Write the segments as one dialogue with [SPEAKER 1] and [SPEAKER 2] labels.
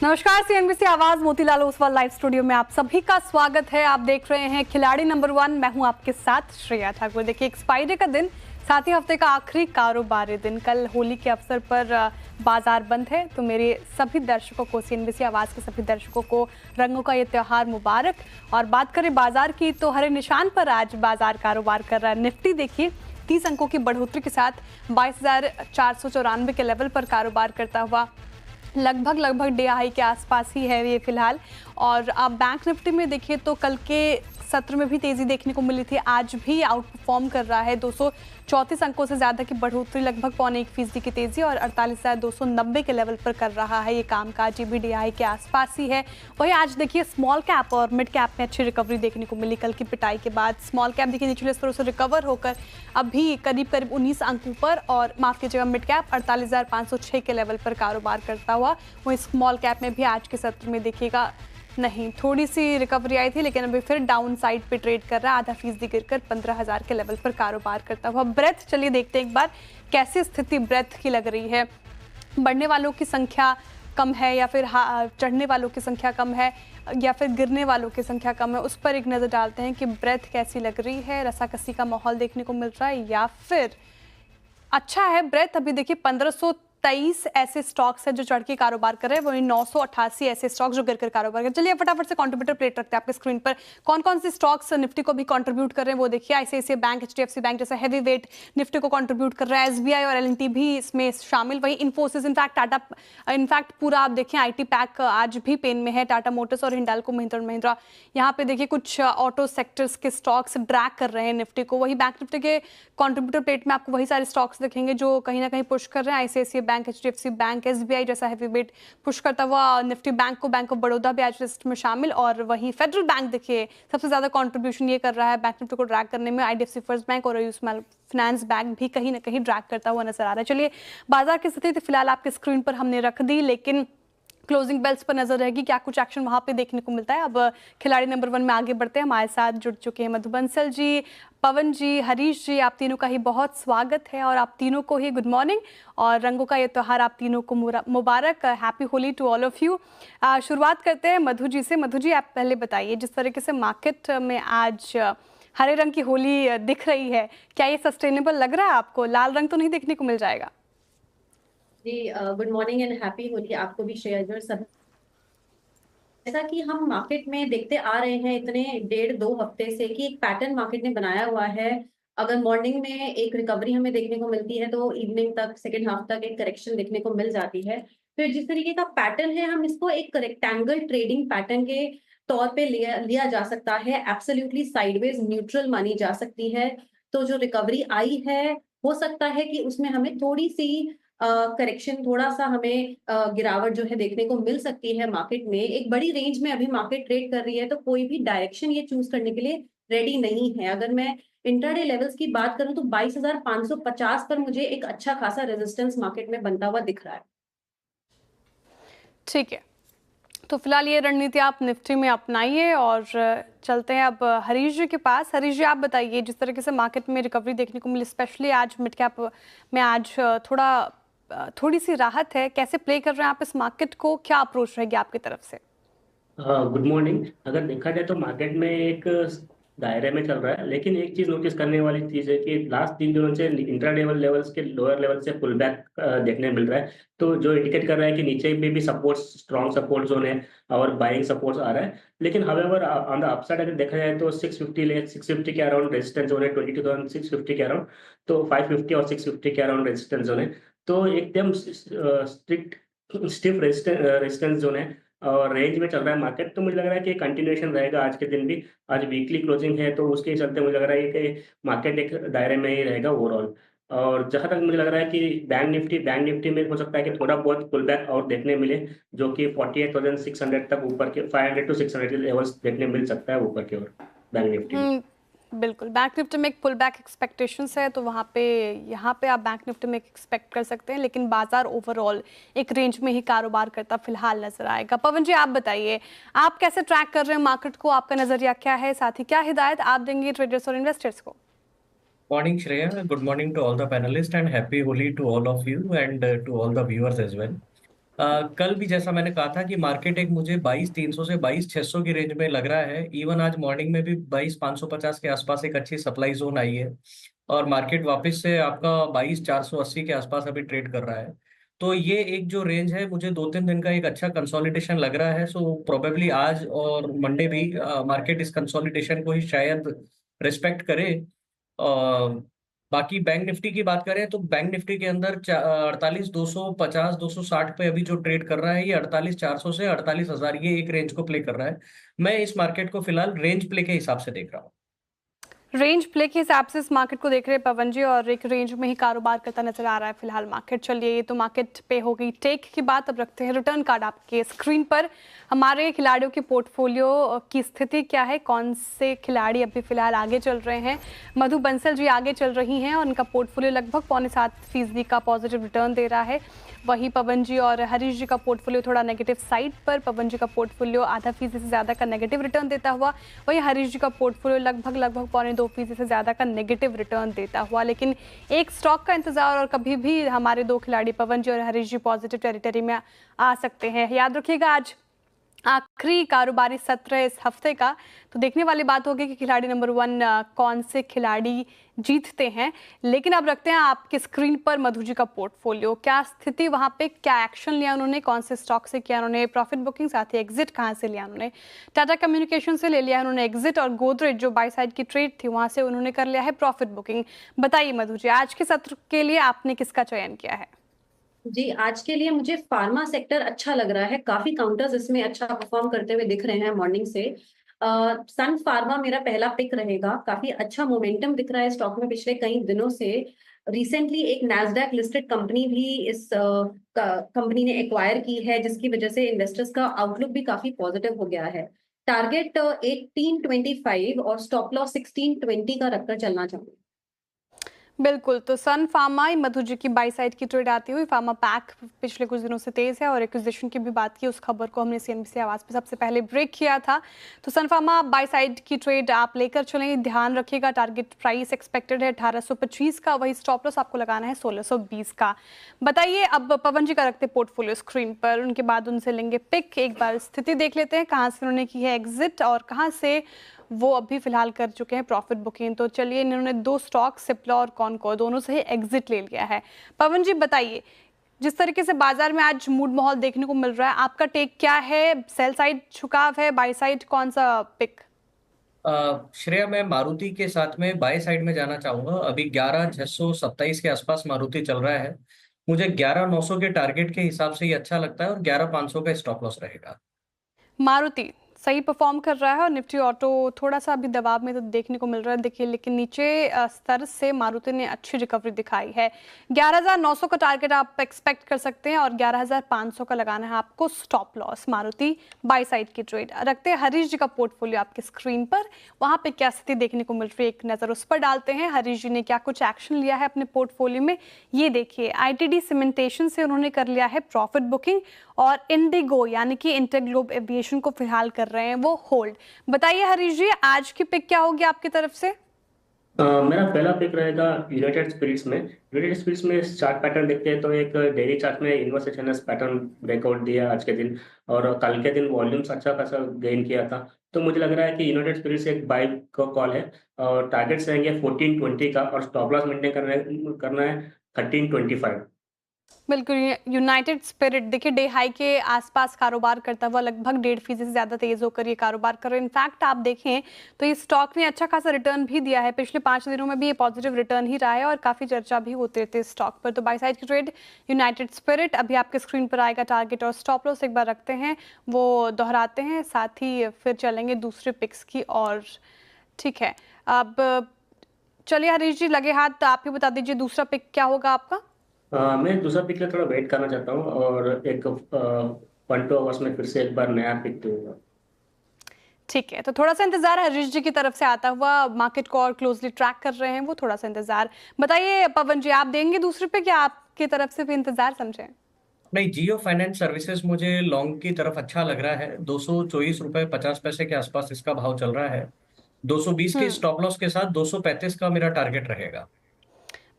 [SPEAKER 1] नमस्कार, सीएनबीसी आवाज Motilal Oswal live studio में आप सभी का स्वागत है। आप देख रहे हैं खिलाड़ी नंबर 1। मैं हूं आपके साथ श्रेया ठाकुर। देखिए, एक्सपायरी का दिन, साथ ही हफ्ते का आखिरी कारोबारी दिन। कल होली के अवसर पर बाजार बंद है, तो मेरे सभी दर्शकों को, सीएनबीसी आवाज के सभी दर्शकों को रंगों का ये त्योहार मुबारक। और बात करें बाजार की, तो हरे निशान पर आज बाजार कारोबार कर रहा है। निफ्टी देखिए 30 अंकों की बढ़ोतरी के साथ 22,494 के लेवल पर कारोबार करता हुआ लगभग डे हाई के आसपास ही है ये फिलहाल। और आप बैंक निफ्टी में देखिए तो कल के सत्र में भी तेजी देखने को मिली थी, आज भी आउट परफॉर्म कर रहा है। 234 अंकों से ज़्यादा की बढ़ोतरी, लगभग 0.25% की तेजी और 48,290 के लेवल पर कर रहा है ये कामकाज। ये भी डे हाई के आसपास ही है। वही आज देखिए स्मॉल कैप और मिड कैप में अच्छी रिकवरी देखने को मिली कल की पिटाई के बाद। स्मॉल कैप देखिए निचले स्तरों से रिकवर होकर अभी करीब 19 अंकों पर, और माफ कीजिएगा मिड कैप 48,506 के लेवल पर कारोबार करता हुआ। वहीं स्मॉल कैप में भी आज के सत्र में देखिएगा नहीं, थोड़ी सी रिकवरी आई थी, लेकिन अभी फिर डाउन साइड पे ट्रेड कर रहा है। 0.5% गिरकर 15,000 के लेवल पर कारोबार करता हुआ। ब्रेथ, चलिए देखते हैं एक बार कैसी स्थिति ब्रेथ की लग रही है। बढ़ने वालों की संख्या कम है या फिर चढ़ने वालों की संख्या कम है या फिर गिरने वालों की संख्या कम है, उस पर एक नज़र डालते हैं कि ब्रेथ कैसी लग रही है। रसाकसी का माहौल देखने को मिल रहा है या फिर अच्छा है ब्रेथ। अभी देखिए 1523 ऐसे स्टॉक्स हैं जो चढ़ के कारोबार कर रहे हैं, वहीं 988 ऐसे स्टॉक्स जो गिरकर कारोबार कर रहे हैं। चलिए फटाफट से कंट्रीब्यूटर प्लेट रखते हैं आपके स्क्रीन पर। कौन कौन से स्टॉक्स निफ्टी को भी कंट्रीब्यूट कर रहे हैं वो देखिए। आईसीआईसीआई बैंक, एचडीएफसी बैंक जैसा हैवी वेट निफ्टी को कंट्रीब्यूट कर रहा है। एसबीआई और एलएनटी भी इसमें शामिल। वहीं इन्फोसिस, इनफैक्ट टाटा, इनफैक्ट पूरा आप देखें आईटी पैक आज भी पेन में है। टाटा मोटर्स और हिंडाल्को महिंद्रा यहाँ पे देखिए कुछ ऑटो सेक्टर्स के स्टॉक्स ड्रैग कर रहे हैं निफ्टी को। वही बैंक निफ्टी के कंट्रीब्यूटर प्लेट में आपको वही सारे स्टॉक्स दिखेंगे जो कहीं ना कहीं पुश कर रहे हैं। ICICI bank, HDFC bank, SBI जैसा हैवी वेट पुश करता हुआ निफ्टी बैंक को। बैंक ऑफ बड़ौदा भी आज लिस्ट में शामिल। और वहीं फेडरल बैंक देखिए सबसे ज्यादा कंट्रीब्यूशन ये कर रहा है बैंक निफ्टी को ड्रैग करने में। आईडीएफसी फर्स्ट बैंक और स्मॉल फाइनेंस बैंक भी कहीं ना कहीं ड्रैग करता हुआ नजर आ रहा है। चलिए बाजार की स्थिति फिलहाल आपके स्क्रीन पर हमने रख दी, लेकिन क्लोजिंग बेल्स पर नजर रहेगी क्या कुछ एक्शन वहां पे देखने को मिलता है। अब खिलाड़ी नंबर 1 में आगे बढ़ते हैं। हमारे साथ जुड़ चुके हैं मधु बंसल जी, पवन जी, हरीश जी। आप तीनों का ही बहुत स्वागत है और आप तीनों को ही गुड मॉर्निंग और रंगों का ये त्यौहार आप तीनों को मुबारक। Happy Holi to all of you. शुरुआत करते हैं मधु जी से। मधु जी, आप पहले बताइए, जिस तरीके से मार्केट में आज हरे रंग की होली दिख रही है, क्या ये सस्टेनेबल लग रहा है आपको? लाल रंग तो नहीं देखने को मिल जाएगा?
[SPEAKER 2] जी, good morning and happy Holi आपको भी श्रेया सब। जैसा कि हम मार्केट में देखते आ रहे हैं इतने 1.5-2 हफ्ते से कि एक पैटर्न मार्केट ने बनाया हुआ है। अगर मॉर्निंग में एक रिकवरी हमें देखने को मिलती है तो इवनिंग तक, सेकेंड हाफ तक एक करेक्शन देखने को मिल जाती है। फिर जिस तरीके का पैटर्न है, हम इसको एक रेक्टेंगल ट्रेडिंग पैटर्न के तौर पे लिया जा सकता है। एब्सोल्युटली साइडवेज न्यूट्रल मानी जा सकती है। तो जो रिकवरी आई है, हो सकता है कि उसमें हमें थोड़ी सी करेक्शन, थोड़ा सा हमें गिरावट जो है देखने को मिल सकती है मार्केट में। एक बड़ी रेंज में अभी मार्केट ट्रेड कर रही है, तो कोई भी डायरेक्शन ये चूज करने के लिए रेडी नहीं है। अगर मैं इंट्राडे लेवल्स की बात करूं तो 22,550 पर मुझे एक अच्छा खासा रेजिस्टेंस मार्केट में बनता हुआ दिख रहा है।
[SPEAKER 1] ठीक है, तो फिलहाल ये रणनीति आप निफ्टी में अपनाइए और चलते हैं अब हरीश जी के पास। हरीश जी, आप बताइए, जिस तरीके से मार्केट में रिकवरी देखने को मिली, स्पेशली आज मिड कैप में आज थोड़ी सी राहत है, कैसे प्ले कर रहे हैं आप इस मार्केट को? क्या अप्रोच रहेगी आपकी तरफ से?
[SPEAKER 3] Good morning. अगर देखा जाए तो मार्केट में एक दायरे में चल रहा है, लेकिन एक चीज नोटिस करने वाली चीज है कि लास्ट 3 दिनों से इंट्राडे लेवल्स के लोअर लेवल से पुल बैक देखने मिल रहा है। तो जो इंडिकेट कर रहा है कि नीचे में भी सपोर्ट, स्ट्रॉन्ग सपोर्ट जोन है और बाइंग सपोर्ट आ रहा है। लेकिन हावेवर ऑन द अपसाइड अगर देखा जाए तो 650 के अराउंड रेजिस्टेंस जोन है, 22,650 के अराउंड। तो 550 और 650 के अराउंड रेजिस्टेंस जोन है। तो एकदम स्ट्रिक्ट स्टिफ रेजिस्टेंस जोन है और रेंज में चल रहा है मार्केट। तो मुझे लग रहा है कि कंटिन्यूएशन रहेगा आज के दिन भी। आज वीकली क्लोजिंग है, तो उसके चलते मुझे लग रहा है कि मार्केट एक दायरे में ही रहेगा ओवरऑल। और जहां तक मुझे लग रहा है कि बैंक निफ्टी में हो सकता है कि थोड़ा बहुत पुल बैक और देखने मिले, जो कि 48,600 तक ऊपर के 500 to 600 लेवल्स देखने मिल सकता है ऊपर की ओर बैंक निफ्टी में।
[SPEAKER 1] बिल्कुल, बैंक निफ्टी में एक पुल बैक एक्सपेक्टेशंस है, तो वहाँ पे यहाँ पे आप बैंक निफ्टी में एक्सपेक्ट कर सकते हैं, लेकिन बाजार ओवरऑल एक रेंज में ही कारोबार करता फिलहाल नजर आएगा। पवन जी, आप बताइए, आप कैसे ट्रैक कर रहे हैं मार्केट को? आपका नजरिया क्या है? साथ ही क्या हिदायत आप देंगे ट्रेडर्स और इन्वेस्टर्स को?
[SPEAKER 4] Morning, Shreya. Good morning to all the panelists and happy Holi to all of you and to all the viewers as well. कल भी जैसा मैंने कहा था कि मार्केट एक मुझे 22,300 से 22,600 की रेंज में लग रहा है। इवन आज मॉर्निंग में भी 22,550 के आसपास एक अच्छी सप्लाई जोन आई है और मार्केट वापस से आपका 22,480 के आसपास अभी ट्रेड कर रहा है। तो ये एक जो रेंज है, मुझे 2-3 दिन का एक अच्छा कंसोलिडेशन लग रहा है। सो प्रोबेबली आज और मंडे भी मार्केट इस कंसोलिडेशन को ही शायद रिस्पेक्ट करे। बाकी बैंक निफ्टी की बात करें तो बैंक निफ्टी के अंदर 48,250 260 पे अभी जो ट्रेड कर रहा है, ये 48,400 से 48,000 ये एक रेंज को प्ले कर रहा है। मैं इस मार्केट को फिलहाल रेंज प्ले के हिसाब से देख रहा हूँ।
[SPEAKER 1] रेंज प्ले के हिसाब से इस मार्केट को देख रहे हैं पवन जी, और एक रेंज में ही कारोबार करता नजर आ रहा है फिलहाल मार्केट। चलिए, ये तो मार्केट पे हो गई टेक की बात। अब रखते हैं रिटर्न कार्ड आपके स्क्रीन पर। हमारे खिलाड़ियों के पोर्टफोलियो की स्थिति क्या है, कौन से खिलाड़ी अभी फिलहाल आगे चल रहे हैं। मधु बंसल जी आगे चल रही हैं और उनका पोर्टफोलियो लगभग 0.75% का पॉजिटिव रिटर्न दे रहा है। वहीं पवन जी और हरीश जी का पोर्टफोलियो थोड़ा नेगेटिव साइड पर। पवन जी का पोर्टफोलियो 0.5% से ज़्यादा का नेगेटिव रिटर्न देता हुआ, वहीं हरीश जी का पोर्टफोलियो लगभग 0.2% से ज़्यादा का नेगेटिव रिटर्न देता हुआ। लेकिन एक स्टॉक का इंतजार, और कभी भी हमारे दो खिलाड़ी पवन जी और हरीश जी पॉजिटिव टेरिटरी में आ सकते हैं। याद रखिएगा, आज आखिरी कारोबारी सत्र है इस हफ्ते का, तो देखने वाली बात होगी कि खिलाड़ी नंबर 1 कौन से खिलाड़ी जीतते हैं। लेकिन अब रखते हैं आपके स्क्रीन पर मधु जी का पोर्टफोलियो। क्या स्थिति वहां पे, क्या एक्शन लिया उन्होंने, कौन से स्टॉक से किया उन्होंने प्रॉफिट बुकिंग, साथ ही एग्जिट कहां से लिया उन्होंने। टाटा कम्युनिकेशन से ले लिया है उन्होंने एग्जिट, और गोदरेज जो बाई साइड की ट्रेड थी वहां से उन्होंने कर लिया है प्रॉफिट बुकिंग। बताइए मधु जी, आज के सत्र के लिए आपने किसका चयन किया है।
[SPEAKER 2] जी, आज के लिए मुझे फार्मा सेक्टर अच्छा लग रहा है। काफी काउंटर्स इसमें अच्छा परफॉर्म करते हुए दिख रहे हैं मॉर्निंग से। सन फार्मा मेरा पहला पिक रहेगा। काफी अच्छा मोमेंटम दिख रहा है स्टॉक में पिछले कई दिनों से। रिसेंटली एक नैस्डैक लिस्टेड कंपनी भी इस कंपनी ने एक्वायर की है, जिसकी वजह से इन्वेस्टर्स का आउटलुक भी काफी पॉजिटिव हो गया है। टारगेट 1825 और स्टॉप लॉस 1620 का रखकर चलना चाहूंगी।
[SPEAKER 1] बिल्कुल, तो सन फार्मा मधु जी की बाई साइड की ट्रेड आती हुई। फार्मा पैक पिछले कुछ दिनों से तेज है, और एक्विजिशन की भी बात की, उस खबर को हमने सीएनबीसी आवाज पे सबसे पहले ब्रेक किया था। तो सन फार्मा बाई साइड की ट्रेड आप लेकर चलें, ध्यान रखिएगा टारगेट प्राइस एक्सपेक्टेड है 1825 का, वही स्टॉप लॉस आपको लगाना है 1620 का। बताइए, अब पवन जी का रखते पोर्टफोलियो स्क्रीन पर, उनके बाद उनसे लेंगे पिक। एक बार स्थिति देख लेते हैं, कहाँ से उन्होंने की है एग्जिट और कहाँ से वो अभी फिलहाल कर चुके हैं प्रॉफिट बुकिंग। तो चलिए, इन्होंने 2 स्टॉक सिप्ला और कॉनको दोनों से ही एग्जिट ले लिया है। पवन जी बताइए, जिस तरीके से बाजार में आज मूड माहौल देखने को मिल रहा है, आपका टेक क्या है। सेल साइड झुकाव है, बाय साइड कौन सा पिक।
[SPEAKER 4] श्रेया, मैं मारुति के साथ में बाय साइड में जाना चाहूंगा। अभी 11,627 के आसपास मारुति चल रहा है। मुझे 11,900 के टारगेट के हिसाब से ही अच्छा लगता है और 11,500 का स्टॉप लॉस रहेगा।
[SPEAKER 1] मारुति सही परफॉर्म कर रहा है, और निफ्टी ऑटो थोड़ा सा अभी दबाव में तो देखने को मिल रहा है देखिए, लेकिन नीचे स्तर से मारुति ने अच्छी रिकवरी दिखाई है। 11,900 का टारगेट आप एक्सपेक्ट कर सकते हैं, और 11,500 का लगाना है आपको stop loss. Maruti by side की ट्रेड रखते हैं। हरीश जी का पोर्टफोलियो आपके स्क्रीन पर, वहां पे क्या स्थिति देखने को मिल रही है, एक नजर उस पर डालते हैं। हरीश जी ने क्या कुछ एक्शन लिया है अपने पोर्टफोलियो में, ये देखिए। आईटीडी सीमेंटेशन से उन्होंने कर लिया है प्रॉफिट बुकिंग, और इंडिगो यानी कि इंटरग्लोब एविएशन को फिलहाल कर रहे हैं वो होल्ड। बताइए हरीश जी, आज की पिक क्या होगी आपकी तरफ से।
[SPEAKER 3] मेरा पहला पिक रहेगा यूनाइटेड स्पिरिट्स में। यूनाइटेड स्पिरिट्स में चार्ट पैटर्न देखते हैं तो एक डेली चार्ट में इनवर्स एचएनएस पैटर्न ब्रेकआउट दिया आज के दिन, और कल के दिन वॉल्यूम्स अच्छा खासा गेन किया था। तो मुझे लग रहा है कि यूनाइटेड स्पिरिट्स एक बाय का कॉल है, और टारगेट्स रहेंगे 1420 का, और स्टॉप लॉस मेंटेन करना है 1325।
[SPEAKER 1] बिल्कुल, यूनाइटेड स्पिरिट देखिए डे हाई के आसपास कारोबार करता हुआ लगभग 1.5% से ज़्यादा तेज होकर ये कारोबार कर रहे हैं। इनफैक्ट आप देखें तो ये स्टॉक ने अच्छा खासा रिटर्न भी दिया है, पिछले 5 दिनों में भी ये पॉजिटिव रिटर्न ही रहा है, और काफ़ी चर्चा भी होती रहती है स्टॉक पर। तो बाई साइड की ट्रेड यूनाइटेड स्पिरिट अभी आपके स्क्रीन पर आएगा। टारगेट और स्टॉप लॉस एक बार रखते हैं, वो दोहराते हैं, साथ ही फिर चलेंगे दूसरे पिक्स की और। ठीक है, अब चलिए हरीश जी लगे हाथ, तो आप ही बता दीजिए दूसरा पिक क्या होगा आपका।
[SPEAKER 3] मैं दूसरा पिक के लिए थोड़ा वेट करना चाहता हूँ, और एक 1-2 आवर्स में फिर से एक बार नया पिक दूंगा।
[SPEAKER 1] ठीक है, तो थोड़ा सा इंतजार हरीश जी की तरफ से आता हुआ, मार्केट को और क्लोजली ट्रैक कर रहे हैं वो, थोड़ा सा इंतजार। बताइए पवन जी, आप देंगे दूसरे पे, क्या आपकी तरफ से भी इंतजार समझें।
[SPEAKER 4] नहीं, जियो फाइनेंस सर्विसेज मुझे लॉन्ग की तरफ अच्छा लग रहा है। 224 रुपये 50 पैसे के आसपास इसका भाव चल रहा है। 220 के स्टॉप लॉस के साथ 235 का मेरा टारगेट रहेगा।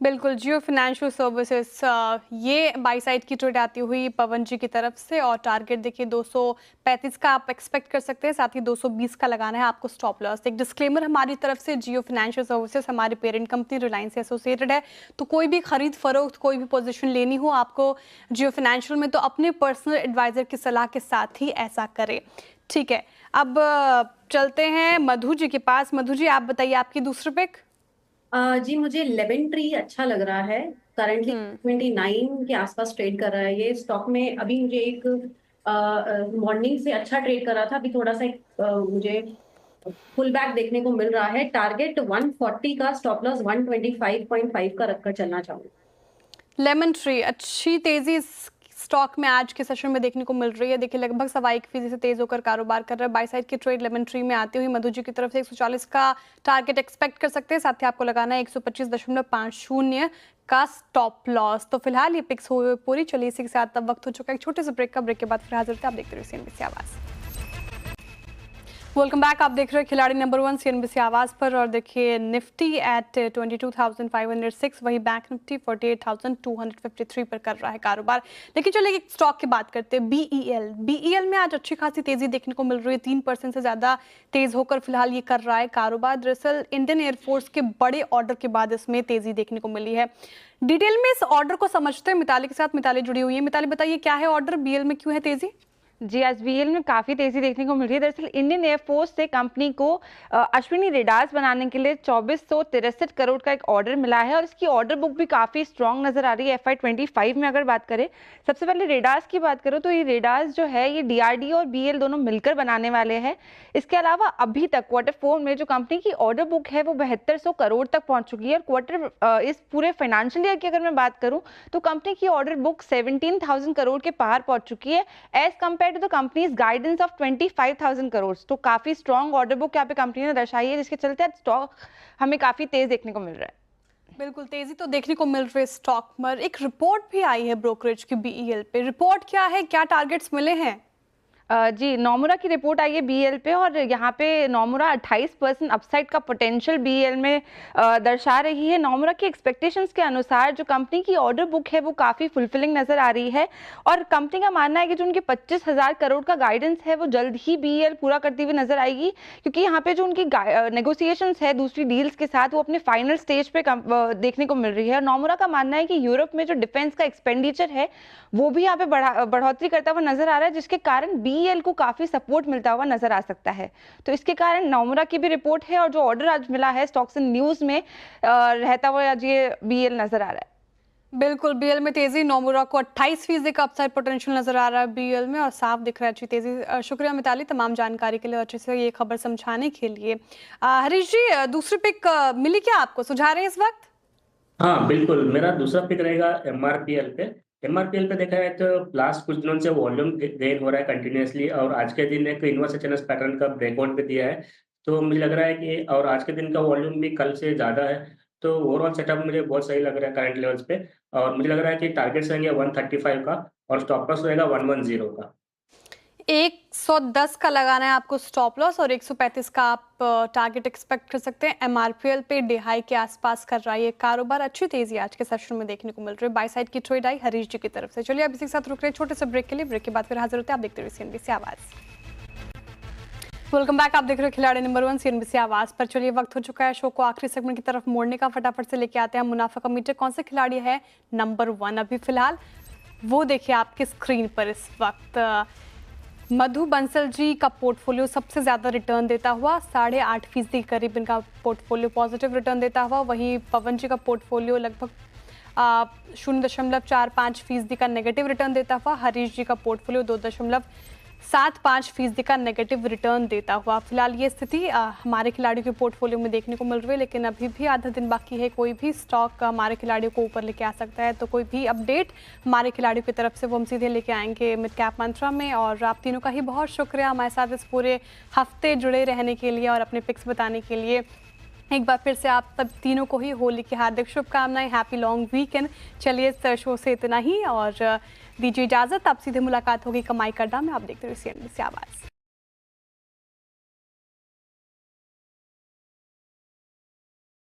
[SPEAKER 1] बिल्कुल, जियो फाइनेंशियल सर्विसेज ये बाई साइड की ट्रेड आती हुई पवन जी की तरफ से, और टारगेट देखिए 235 का आप एक्सपेक्ट कर सकते हैं, साथ ही 220 का लगाना है आपको स्टॉप लॉस। एक डिस्क्लेमर हमारी तरफ से, जियो फाइनेंशियल सर्विसेज हमारी पेरेंट कंपनी रिलायंस से एसोसिएटेड है, तो कोई भी खरीद फरोख्त, कोई भी पोजीशन लेनी हो आपको जियो फाइनेंशियल में, तो अपने पर्सनल एडवाइजर की सलाह के साथ ही ऐसा करें। ठीक है, अब चलते हैं मधु जी के पास। मधु जी, आप बताइए आपकी दूसरी पिक।
[SPEAKER 2] जी मुझे लेमन ट्री अच्छा लग रहा है। करंटली 29 के आसपास ट्रेड कर रहा है ये स्टॉक में। अभी मुझे एक मॉर्निंग से अच्छा ट्रेड कर रहा था, अभी थोड़ा सा मुझे पुल बैक देखने को मिल रहा है। टारगेट 140 का, स्टॉप लॉस 125.5 का रखकर चलना चाहूंगी।
[SPEAKER 1] लेमन ट्री अच्छी तेजी स्टॉक में आज के सेशन में देखने को मिल रही है। देखिए लगभग 1.25% से तेज होकर कारोबार कर रहा है। बाई साइड की ट्रेड लेमन ट्री में आती हुई मधु जी की तरफ से 140 का टारगेट एक्सपेक्ट कर सकते हैं, साथ ही आपको लगाना है 125.50 का स्टॉप लॉस। तो फिलहाल ये पिक्स हुए पूरी। चलिए इसी के साथ अब वक्त हो चुका है एक छोटे से ब्रेक का। ब्रेक के बाद फिर हाजिर थे, आप देखते रहिए CNBC आवाज़। वेलकम बैक, आप देख रहे हैं खिलाड़ी नंबर 1 CNBC आवाज़ पर। और देखिए निफ्टी एट 22,506, वही बैंक निफ्टी 48,253 पर कर रहा है कारोबार। लेकिन चलिए एक स्टॉक की बात करते हैं, BEL में आज अच्छी खासी तेजी देखने को मिल रही है। 3% से ज़्यादा तेज होकर फिलहाल ये कर रहा है कारोबार। दरअसल इंडियन एयरफोर्स के बड़े ऑर्डर के बाद इसमें तेजी देखने को मिली है। डिटेल में इस ऑर्डर को समझते हैं मिताली के साथ। मिताली जुड़ी हुई है। मिताली बताइए क्या है ऑर्डर, BEL में क्यों है तेजी?
[SPEAKER 5] जी, आज BEL में काफ़ी तेज़ी देखने को मिल रही है। दरअसल इंडियन एयरफोर्स से कंपनी को अश्विनी रेडार्स बनाने के लिए 2463 करोड़ का एक ऑर्डर मिला है, और इसकी ऑर्डर बुक भी काफ़ी स्ट्रॉन्ग नज़र आ रही है। FY25 में अगर बात करें, सबसे पहले रेडार्स की बात करूँ तो ये रेडार्स जो है ये DRDO और BEL दोनों मिलकर बनाने वाले हैं। इसके अलावा अभी तक Q4 में जो कंपनी की ऑर्डर बुक है वो 7200 करोड़ तक पहुँच चुकी है। और इस पूरे फाइनेंशियल ईयर की अगर मैं बात करूँ तो कंपनी की ऑर्डर बुक 17,000 करोड़ के पार पहुँच चुकी है, as compared to the companies guidance of 25,000 crore. तो काफी स्ट्रॉन्ग ऑर्डर बुक यहाँ पे कंपनी ने दर्शाई है, जिसके चलते स्टॉक हमें काफी तेज देखने को मिल रहा है।
[SPEAKER 1] बिल्कुल तेजी तो देखने को मिल रही है स्टॉक पर। एक रिपोर्ट भी आई है ब्रोकरेज की BEL पे। रिपोर्ट क्या है, क्या टारगेट्स मिले हैं?
[SPEAKER 5] जी, नोमुरा की रिपोर्ट आई है BEL पे, और यहाँ पे नोमुरा 28% अपसाइड का पोटेंशियल BEL में दर्शा रही है। नोमुरा की एक्सपेक्टेशंस के अनुसार जो कंपनी की ऑर्डर बुक है वो काफ़ी फुलफिलिंग नज़र आ रही है, और कंपनी का मानना है कि जो उनके 25,000 करोड़ का गाइडेंस है वो जल्द ही BEL पूरा करती हुई नजर आएगी, क्योंकि यहाँ पे जो उनकी नेगोशिएशंस है दूसरी डील्स के साथ वो अपने फाइनल स्टेज पे देखने को मिल रही है। और नोमुरा का मानना है कि यूरोप में जो डिफेंस का एक्सपेंडिचर है वो भी यहाँ पे बढ़ोतरी करता हुआ नजर आ रहा है, जिसके कारण BEL को काफी सपोर्ट मिलता हुआ नजर आ सकता है। तो इसके कारण नोमुरा की भी रिपोर्ट है, और जो ऑर्डर आज मिला है स्टॉक्स एंड न्यूज में रहता हुआ आज ये BEL नजर आ रहा है।
[SPEAKER 1] बिल्कुल BEL में तेजी। नोमुरा को 28% का अपसाइड पोटेंशियल नजर आ रहा है BEL में, और साफ दिख रहा है अच्छी तेजी। शुक्रिया मिताली तमाम जानकारी के लिए, अच्छे से ये खबर समझाने के लिए। हरीश जी, दूसरी पिक मिली क्या आपको, सुझा रहे हैं इस वक्त?
[SPEAKER 3] हाँ बिल्कुल, मेरा दूसरा पिक रहेगा MRPL पे। MRPL पे देखा है तो लास्ट कुछ दिनों से वॉल्यूम गेन हो रहा है कंटिन्यूसली, और आज के दिन एक इनवर्स एचएनएस पैटर्न का ब्रेकआउट भी दिया है। तो मुझे लग रहा है कि और आज के दिन का वॉल्यूम भी कल से ज़्यादा है, तो ओवरऑल सेटअप मुझे बहुत सही लग रहा है करंट लेवल्स पे। और मुझे लग रहा है कि टारगेट्स रहेंगे 135 का, और स्टॉप लॉस रहेगा 110 का।
[SPEAKER 1] 110 का लगाना है आपको स्टॉप लॉस, और 135 का आप टारगेट एक्सपेक्ट कर सकते हैं। MRPL पे डिहाई के आसपास कर रहा है ये कारोबार। अच्छी तेजी आज के सेशन में देखने को मिल रही है। बाई साइड की ट्रेड आई हरीश जी की तरफ से। चलिए अब इसी के साथ रुक रहे हैं छोटे से ब्रेक के लिए। ब्रेक के बाद फिर हाजिर होते हैं, आप देखते रहिए CNBC आवाज़। वेलकम बैक, आप देख रहे हैं खिलाड़ी नंबर 1 CNBC आवाज़ पर। चलिए वक्त हो चुका है शो को आखिरी सेगमेंट की तरफ मोड़ने का। फटाफट से लेके आते हैं मुनाफा का मीटर। कौन से खिलाड़ी है नंबर 1 अभी फिलहाल, वो देखिए आपके स्क्रीन पर इस वक्त। मधु बंसल जी का पोर्टफोलियो सबसे ज़्यादा रिटर्न देता हुआ, 8.5% के करीब इनका पोर्टफोलियो पॉजिटिव रिटर्न देता हुआ। वहीं पवन जी का पोर्टफोलियो लगभग 0.45% का नेगेटिव रिटर्न देता हुआ। हरीश जी का पोर्टफोलियो 2.75% का नेगेटिव रिटर्न देता हुआ। फिलहाल ये स्थिति हमारे खिलाड़ियों के पोर्टफोलियो में देखने को मिल रही है, लेकिन अभी भी आधा दिन बाकी है। कोई भी स्टॉक हमारे खिलाड़ियों को ऊपर लेके आ सकता है, तो कोई भी अपडेट हमारे खिलाड़ियों की तरफ से वो हम सीधे लेके आएंगे मिड कैप मंत्रा में। और आप तीनों का ही बहुत शुक्रिया हमारे साथ इस पूरे हफ्ते जुड़े रहने के लिए और अपने पिक्स बताने के लिए। एक बार फिर से आप सब तीनों को ही होली की हार्दिक शुभकामनाएं, हैप्पी लॉन्ग वीकेंड। चलिए इस शो से इतना ही, और दीजिए इजाज़त। अब सीधे मुलाकात होगी कमाई का अड्डा में। आप देखते रहिए CNBC आवाज़।